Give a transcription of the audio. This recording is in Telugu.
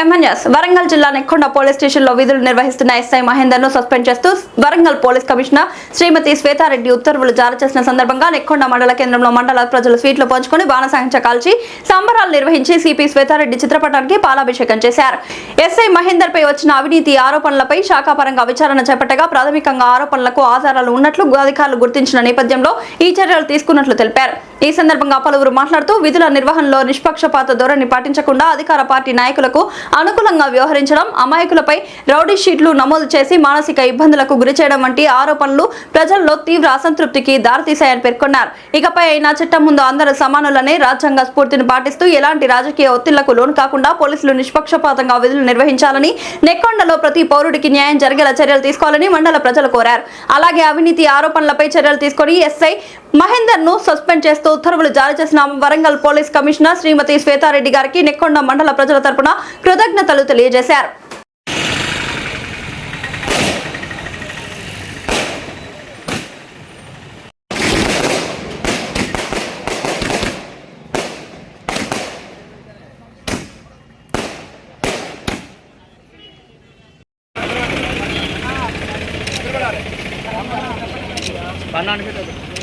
వరంగల్ జిల్లా నెక్కొండ పోలీస్ స్టేషన్ లో విధులు నిర్వహిస్తున్న ఎస్ఐ మహేందర్ ను సస్పెండ్ చేస్తూ వరంగల్ పోలీస్ కమిషనర్ శ్రీమతి శ్వేతారెడ్డి ఉత్తర్వులు జారీ చేసిన సందర్భంగా నెక్కొండ మండల కేంద్రంలో మండల ప్రజలు స్వీట్లు పంచుకొని బాణసంచ కాల్చి సంబరాలు నిర్వహించి సిపి శ్వేతారెడ్డి చిత్రపటానికి పాలాభిషేకం చేశారు. ఎస్ఐ మహేందర్ పై వచ్చిన అవినీతి ఆరోపణలపై శాఖాపరంగా విచారణ చేపట్టగా ప్రాథమికంగా ఆరోపణలకు ఆధారాలు ఉన్నట్లు అధికారులు గుర్తించిన నేపథ్యంలో ఈ చర్యలు తీసుకున్నట్లు తెలిపారు. ఈ సందర్భంగా పలువురు మాట్లాడుతూ విధుల నిర్వహణలో నిష్పక్షపాత ధోరణి పాటించకుండా అధికార పార్టీ నాయకులకు అనుకూలంగా వ్యవహరించడం, అమాయకులపై రౌడీ షీట్లు నమోదు చేసి మానసిక ఇబ్బందులకు గురిచేయడం వంటి ఆరోపణలు ప్రజల్లో తీవ్ర అసంతృప్తికి దారితీశాయని పేర్కొన్నారు. ఇకపై అయినా చట్టం ముందు అందరూ సమానులనే రాజ్యాంగ స్ఫూర్తిని పాటిస్తూ ఎలాంటి రాజకీయ ఒత్తిళ్లకు లోను కాకుండా పోలీసులు నిష్పక్షపాతంగా విధులు నిర్వహించాలని, నెక్కొండలో ప్రతి పౌరుడికి న్యాయం జరిగేలా చర్యలు తీసుకోవాలని మండల ప్రజలు కోరారు. అలాగే అవినీతి ఆరోపణలపై చర్యలు తీసుకొని ఎస్ఐ మహేందర్ ను సస్పెండ్ చేస్తూ ఉత్తర్వులు జారీ చేసిన వరంగల్ పోలీస్ కమిషనర్ శ్రీమతి శ్వేతారెడ్డి గారికి నెక్కొండ మండల ప్రజల తరపున కృతజ్ఞతలు తెలియజేశారు. बनाने के